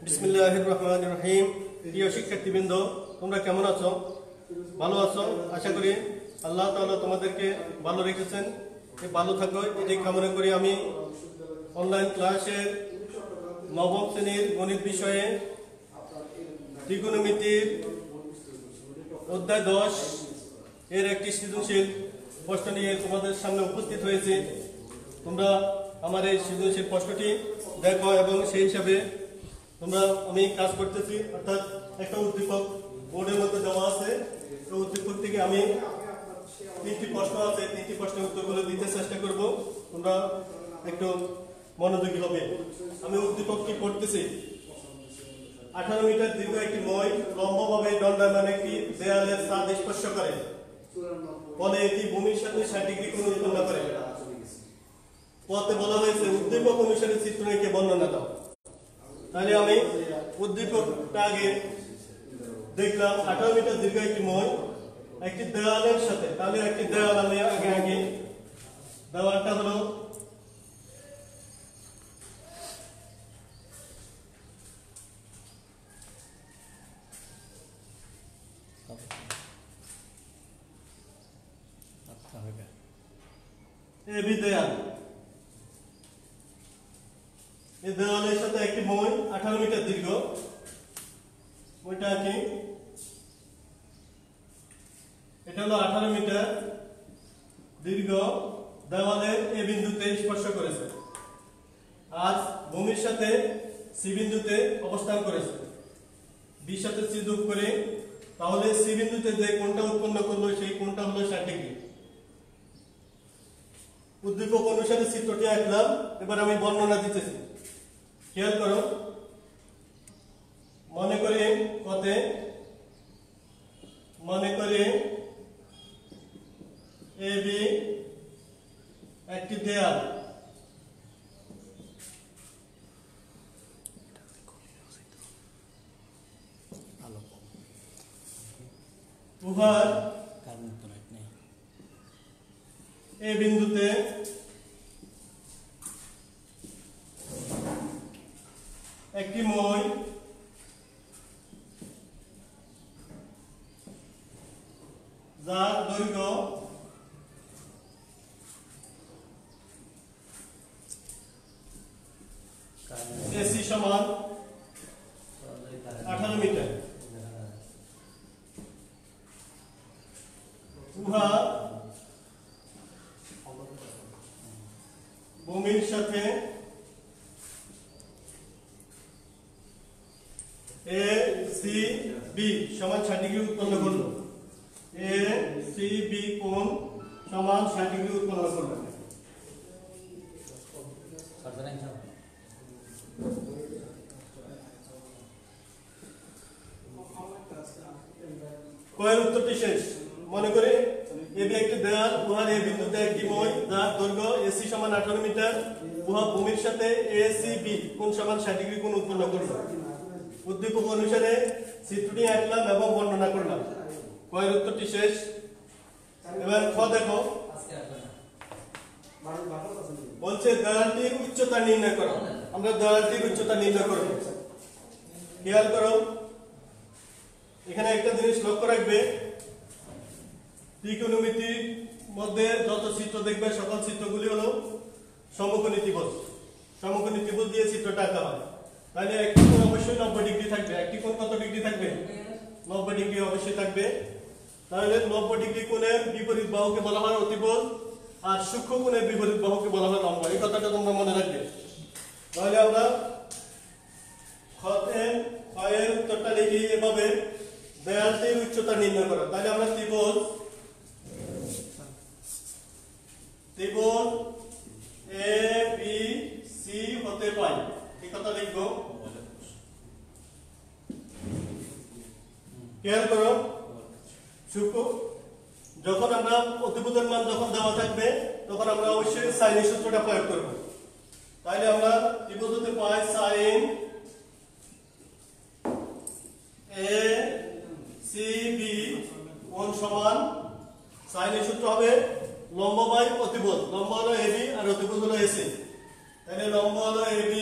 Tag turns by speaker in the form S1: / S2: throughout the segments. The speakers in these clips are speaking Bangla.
S1: বিসমিল্লাহির রহমানির রহিম। প্রিয় শিক্ষার্থীবৃন্দ, তোমরা কেমন আছো? ভালো আছো? আশা করি আল্লাহ তাআলা তোমাদেরকে ভালো রেখেছেন। ভালো থাকো এটাই কামনা করি। আমি অনলাইন ক্লাসের নবম শ্রেণীর গণিত বিষয়ে ত্রিকোণমিতির অধ্যায় 10 এর একটি সৃজনশীল প্রশ্ন নিয়ে তোমাদের সামনে উপস্থিত হয়েছে। তোমরা আমার এই সৃজনশীল প্রশ্নটি দেখো এবং সেই হিসাবে আমি কাজ করতেছি। অর্থাৎ একটা উদ্দীপক বোর্ডের মধ্যে দেওয়া আছে। তো উদ্দীপক থেকে আমি 3টি প্রশ্ন আছে, 3টি প্রশ্নের উত্তরগুলো দিতে চেষ্টা করব। তোমরা একটু মনোযোগী হবে। আমি উদ্দীপকটি পড়তেছি। 18 মিটার দীর্ঘ একটি মই লম্বভাবে দণ্ডায়মান একটি দেয়ালের ছাদ স্পর্শ করে, ফলে এটি ভূমির সাথে 60 ডিগ্রি কোণ উৎপন্ন করে। পথে বলা হয়েছে উদ্দীপক অনুসারে চিত্র এঁকে বর্ণনা দাও। তাহলে আমি উদ্দীপকটা আগে দেখলাম। 18 মিটার দীর্ঘ একটি মই একটি দেওয়ালের সাথে, তাহলে একটি দেওয়াল আমি আগে দেওয়ালটা হলো এবি দেয়াল। এই দেওয়ালের সাথে একটি মই 18 মিটার দীর্ঘ, ওইটা কি এটা হলো 18 মিটার দীর্ঘ দেওয়ালের এ বিন্দুতে স্পর্শ করেছে আর ভূমির সাথে সি বিন্দুতে অবস্থান করেছে। বি সাথে সি যোগ করে তাহলে সি বিন্দুতে যে কোণটা উৎপন্ন করলো সেই কোণটা হলো 60 ডিগ্রি। উদ্দীপক অনুসারে চিত্রটি আঁকলাম। এবার আমি বর্ণনা দিতেছি, খেয়াল করো। মনে করে এবি একটি দেয়াল, উহার এ বিন্দুতে একটি মই যার দৈর্ঘ্য এসি সমান 18 মিটার। উহা ভূমির সাথে এ সি বি সমান 60 ডিগ্রি উৎপন্ন করলো। এ সি বি কোণ সমান 60 ডিগ্রি উৎপন্ন করলো। কয়ের উত্তরটি শেষ। মনে করে এবি একটি দেয়াল, উহার এ বিন্দুতে একটি মই যার দৈর্ঘ্য এসি সমান 18 মিটার, উহা ভূমির সাথে এ সি বি কোণ সমান 60 ডিগ্রি কোণ উৎপন্ন করলো। উদ্দীপক অনুসারে চিত্রটি আঁকলাম এবং বর্ণনা করলাম। কয়ের উত্তরটি শেষ। এবার খ দেখো, বলছে দেয়ালটির উচ্চতা নির্ণয় করো। আমরা দেয়ালটির উচ্চতা নির্ণয় করব। খেয়াল করো, এখানে একটা জিনিস লক্ষ্য রাখবে। ত্রিকোণমিতির মধ্যে যত চিত্র দেখবে সকল চিত্রগুলি হলো সমকোণী ত্রিভুজ। সমকোণী ত্রিভুজ দিয়ে চিত্রটা আঁকা হয়। তাহলে একটি কোণ অবশ্যই 90 ডিগ্রি থাকবে। একটি কোণ কত ডিগ্রি থাকবে? 90 ডিগ্রি অবশ্যই থাকবে। তাহলে 90 ডিগ্রি কোণের বিপরীত বাহুকে বলা হয় অতিভুজ, আর সূক্ষ্ম কোণের বিপরীত বাহুকে বলা হয় লম্ব। এই কথাটা তোমরা মনে রাখবে। তাহলে আমরা ক্ষয়ের উত্তরটা লিখি এভাবে, দেয়ালটির উচ্চতা নির্ণয় করো। তাহলে আমরা ত্রিভুজ এ বি সি হতে পাই, এই কথা লিখবো। খেয়াল করো, যখন আমরা অতিভুজের মান যখন দেওয়া থাকবে তখন আমরা অবশ্যই সাইনের সূত্রটা প্রয়োগ করব। তাহলে আমরা ত্রিভুজ হতে পাই সাইন এ সি বি কোণ সমান সাইনের সূত্র হবে লম্ব বাই অতিভুজ। লম্ব হলো এবি আর অতিভুজ হলো এসি। তাহলে লম্ব হলো এবি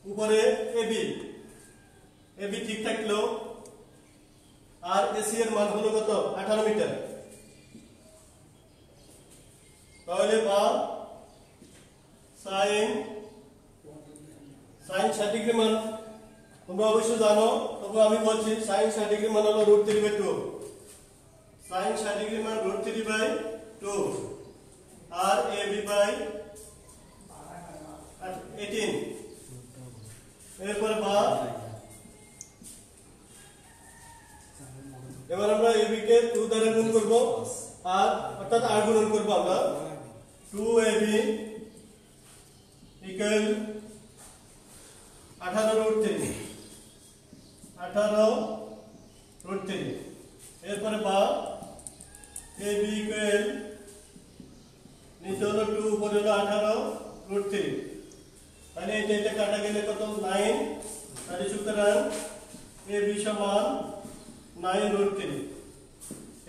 S1: উপরে এবি, এবি ঠিক থাকলো, আর এসি এর মান হলো কত 18 মিটার। তাহলে বা সাইন 60 ডিগ্রি মান তোমরা অবশ্যই জানো, তবে আমি বলছি সাইন 60 ডিগ্রি মান হলো √3/2। সাইন 60 ডিগ্রি মান √3/2 আর এবি বাই 18। এরপরে বা এবার আমরা এবি কে 2 দ্বারা গুণ করব, আর অর্থাৎ আর গুণন করব আমরা 2ab ইকুয়াল 18√3। এরপরে বা ab ইকুয়াল নিচে হলো 2 উপরে হলো 18√3। তাহলে এটা কাটা গেলে কত 9। তাহলে সুতরাং ab সমান 9√3।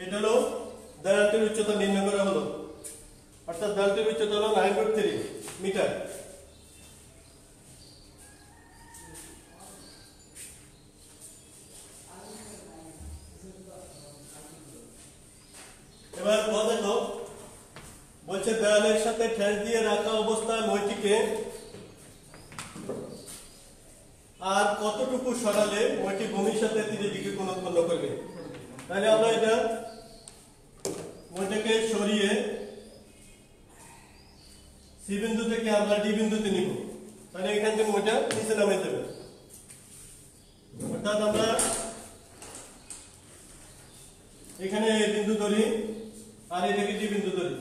S1: এটা হলো দেয়ালটির উচ্চতা নির্ণয় করা হলো, অর্থাৎ দেয়ালটির উচ্চতা হলো 9√3 মিটার। এবার দেখো বলছে দেয়ালের সাথে ঠেস দিয়ে রাখা অবস্থায় মইটিকে আর কতটুকু সরালে মইটি ভূমির সাথে 30 ডিগ্রি কোণ উৎপন্ন করবে। তাহলে আমরা এটা মইটাকে সরিয়ে সি বিন্দু থেকে আমরা ডি বিন্দুতে নিব। তাহলে এখান থেকে মইটা নিচে নামে যাবে, অর্থাৎ আমরা এখানে এ বিন্দু ধরি আর এটাকে ডি বিন্দু ধরি।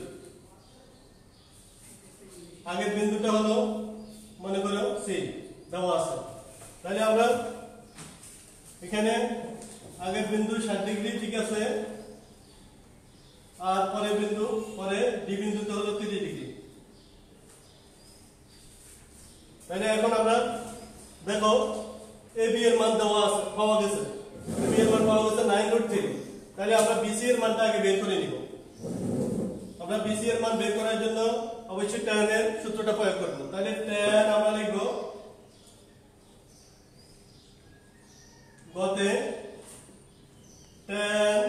S1: আগের বিন্দুটা হলো মনে করো সি দেওয়া আছে, তাহলে আমরা এখানে আগের বিন্দু 60 ডিগ্রি ঠিক আছে, আর পরের বিন্দু পরে ডি বিন্দুতে হলো 30 ডিগ্রি। তাহলে এখন আমরা দেখো এবি এর মান দেওয়া আছে, পাওয়া গেছে, এবি এর মান পাওয়া গেছে 9√3। তাহলে আমরা বিসি এর মানটা আগে বের করে নিব। আমরা বিসি এর মান বের করার জন্য অবশ্যই tan এর সূত্রটা প্রয়োগ করব। তাহলে tan আমরা লিখব গতে tan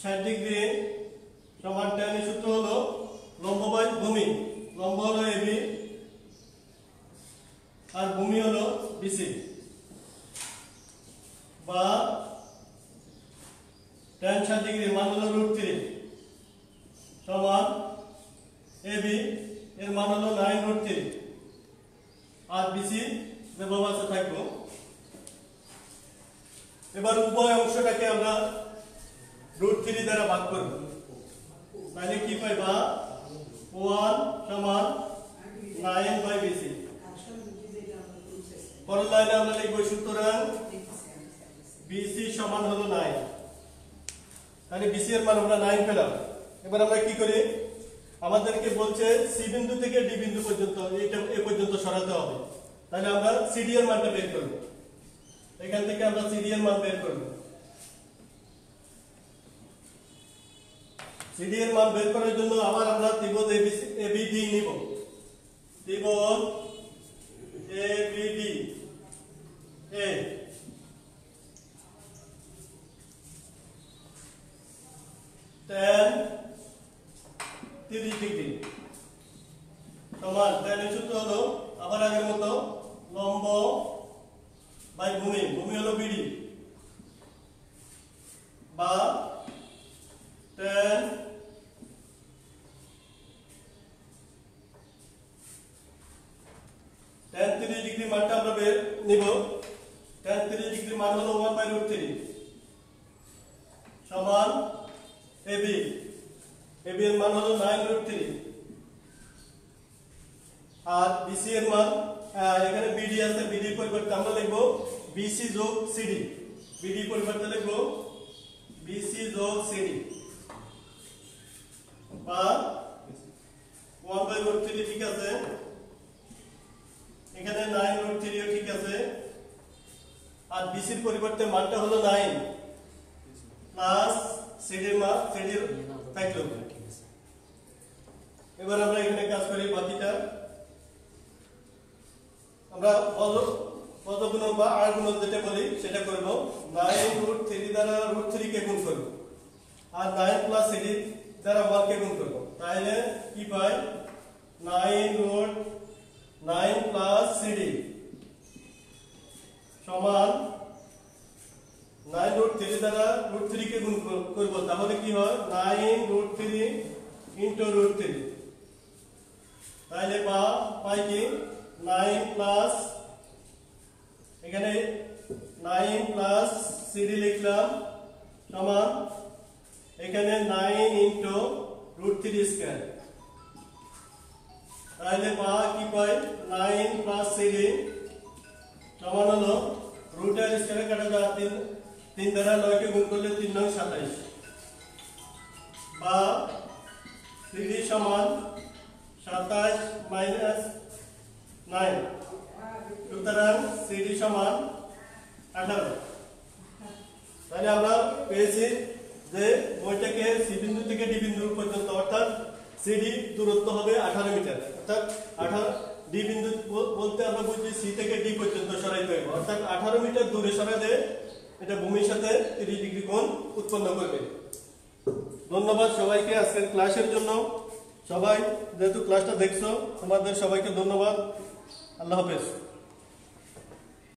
S1: 60 ডিগ্রি সমান tan এর সূত্র হলো লম্ব বাই ভূমি। লম্ব হলো এবি আর ভূমি হলো বিসি, বা tan 60 ডিগ্রি মান হলো √3 সমান এবি এর মান হলো 9√3 আর বিসি যেভাবে আছে থাকবো। এবার উভয় অংশটাকে আমরা √3 দ্বারা ভাগ করব। তাহলে কি পাইবা 1 সমান 9/BC। পরের লাইনে আমরা লিখব সুতরাং বিসি সমান হলো 9। তাহলে বিসি এর মান আমরা 9 পেলাম। এবার আমরা কি করি, আমাদেরকে বলছে সি বিন্দু থেকে ডি বিন্দু পর্যন্ত এটা এ পর্যন্ত সরাতে হবে। তাহলে আমরা সিডি এর মানটা বের করব। এখান থেকে আমরা সিডি এর মান বের করব। সিডি এর মান বের করার জন্য আবার আমরা ত্রিভুজ এবিডি নিব। ত্রিভুজ এবিডি এ tan 30 ডিগ্রি সমান tan এর সূত্র হলো আবার আগের মতো লম্ব বাই ভূমি, ভূমি হলো বিডি, বা tan 30 ডিগ্রি মানটা আমরা বের নিব। tan 30 ডিগ্রি মান হলো 1/√3 সমান এবি, এবি এর মান হলো 9√3 আর বিসি এর মান এখানে বিডি আছে, বিডি পরিবর্তে আমরা লিখব বিসি যোগ সিডি। বিডি পরিবর্তে লিখব বিসি যোগ সিডি, বা 1/√3 ঠিক আছে, এখানে 9√3 ঠিক আছে, আর বিসির পরিবর্তে মানটা হলো 9 প্লাস সিডির মান সিডির থাকলো। এবার আমরা এখানে কাজ করি, বাকিটা আমরা পদগুণন বা আর গুণন যেটা বলি সেটা করব। 9√3 দ্বারা √3 কে গুণ করব আর 9 প্লাস সিডি দ্বারা 1 কে গুণ করব। তাহলে কি পাই 9√9 প্লাস সিডি সমান 9√3 দ্বারা √3 কে গুণ করব। তাহলে কি হয় 9√3 ইনটু √3। তাহলে পাই কি 9 প্লাস এখানে 9 প্লাস সিডি লিখলাম সমান এখানে 9 ইনটু √3 স্কয়ার। তাহলে কি পাই 9 প্লাস সিডি সমান হলো √এর স্কয়ারে কাটা যায় 3 দ্বারা 9 কে গুণ করলে 3 9 27 বা সিডি সমান 27 মাইনাস 9। সুতরাং সিডি সমান 18। তাহলে আমরা পেয়েছি যে বইটাকে সি বিন্দু থেকে ডি বিন্দু পর্যন্ত অর্থাৎ সিডি দূরত্ব হবে 18 মিটার। অর্থাৎ 18 ডি বিন্দু বলতে আমরা বুঝি সি থেকে ডি পর্যন্ত সরাইতে হবে, অর্থাৎ 18 মিটার দূরে সরাইলে এটা ভূমির সাথে 30 ডিগ্রি কোণ উৎপন্ন করবে। ধন্যবাদ সবাইকে আজকের ক্লাসের জন্য। সবাই যেহেতু ক্লাসটা দেখছো তোমাদের সবাইকে ধন্যবাদ। আল্লাহ হাফেজ।